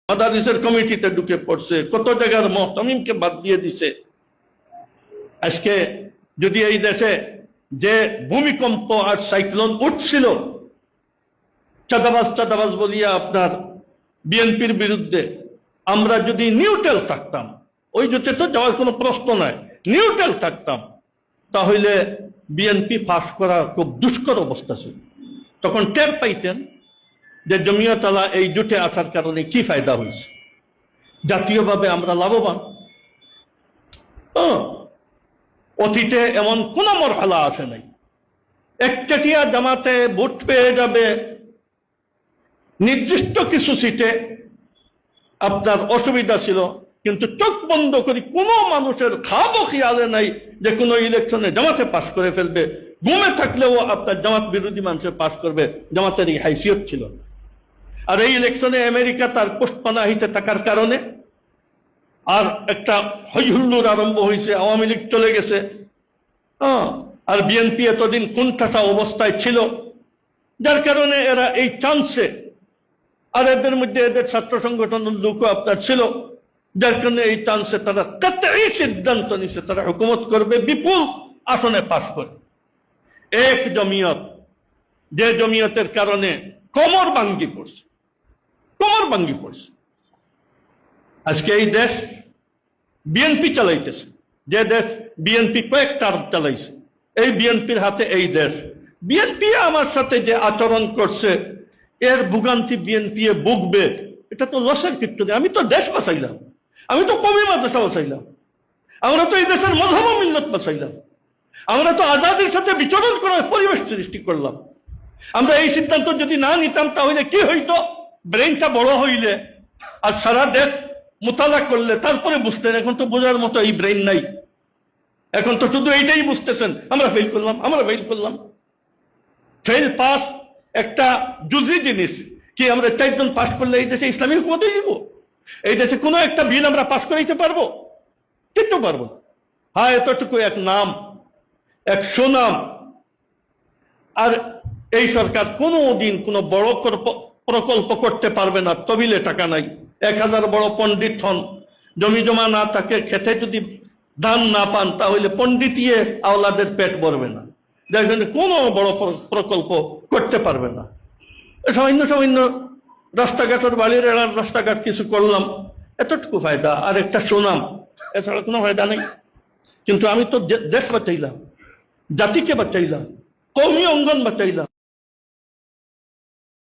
মাদারিসের কমিটিতে ঢুকে পড়ছে, কত জায়গার মুহতামিমকে বাদ দিয়ে দিছে। আজকে যদি এই দেশে যে ভূমিকম্প আর সাইক্লোন উঠছিল, চাঁদাবাজ বলিয়া আপনার বিএনপির বিরুদ্ধে, আমরা যদি নিউট্রাল থাকতাম, ওই জোটে তো যাওয়ার কোনো প্রশ্ন নাই, নিউট্রাল থাকতাম, তাহলে বিএনপি ফাঁস করা খুব দুষ্কর অবস্থা ছিল। তখন টের পাইতেন যে জমিয়ত আলা এই জোটে আসার কারণে কি ফায়দা হয়েছে, জাতীয়ভাবে আমরা লাভবান। অতীতে এমন কোন মরহালা আসে নাই, একচেটিয়া জামাতে ভোট পেয়ে যাবে, নির্দিষ্ট কিছু সিটে আপনার অসুবিধা ছিল, কিন্তু চোখ বন্ধ করি কোনো মানুষের খাবো খেয়ালে নাই যে কোনো ইলেকশনে জামাতে পাশ করে ফেলবে। ঘুমে থাকলেও আপনার জামাত বিরোধী মানুষের পাশ করবে, জামাতের এই হাইসিয়ত ছিল। আর এই ইলেকশনে আমেরিকা তার পোস্টপানাহিতে থাকার কারণে আর একটা হইহুল্লোর আরম্ভ হয়েছে, আওয়ামী লীগ চলে গেছে, আর বিএনপি এতদিন কোনঠাসা অবস্থায় ছিল, যার কারণে এরা এই চান্সে, আর এদের মধ্যে এদের ছাত্র সংগঠনের লোকও আপনার ছিল, যার কারণে এই চান্সে তারা কাতঈ সিদ্ধান্ত নিছে তারা হুকুমত করবে বিপুল আসনে পাশ করে। এক জমিয়ত, যে জমিয়তের কারণে কোমর ভাঙ্গি পড়ছে। আজকে এই দেশ বিএনপি চালাইতেছে, যে দেশ বিএনপি কয়েক টার্ম চালাইছে, এই বিএনপির হাতে এই দেশ। বিএনপি আমার সাথে যে আচরণ করছে, এর ভোগান্তি বিএনপি ভুগবে, এটা তো লসের কিছু নেই। আমি তো দেশ বাঁচাইলাম, আমি তো কবি মাদ্রাসা বাঁচাইলাম, আমরা তো এই দেশের মযহব ও মিল্লত বাঁচাইলাম, আমরা তো আজাদির সাথে বিচরণ করার পরিবেশ সৃষ্টি করলাম। আমরা এই সিদ্ধান্ত যদি না নিতাম তাহলে কি হইতো, ব্রেনটা বড় হইলে আর সারা দেশ মোতালা করলে তারপরে বুঝতেন। এখন তো বোঝার মতো এই ব্রেন নাই, এখন তো শুধু এইটাই বুঝতেছেন আমরা ফেল করলাম। ফেল পাস একটা জুজি জিনিস, কি আমরা 4 জন পাস করলে এই দেশে ইসলামী হুকুমত দিব? এই দেশে কোনো একটা বিল আমরা পাস করাইতে পারবো? কিন্তু পারবো না। হ্যাঁ, এতটুকু এক নাম, এক সুনাম। আর এই সরকার কোনোদিন কোনো বড় প্রকল্প করতে পারবে না, তবিলে টাকা নাই। 1000 বড় পণ্ডিত হন, জমি জমা না থাকে, খেতে যদি ধান না পান, তাহলে পণ্ডিতিয়ে আওলাদের পেট ভরবে না, যার জন্য কোনো বড় প্রকল্প করতে পারবে না। সামান্য রাস্তাঘাটের বাড়ির এলার রাস্তাঘাট কিছু করলাম, এতটুকু ফায়দা, আর একটা সুনাম, এছাড়া কোনো ফায়দা নেই। কিন্তু আমি তো দেশ বাঁচাইলাম, জাতিকে বাঁচাইলাম, কওমি অঙ্গন বাঁচাইলাম।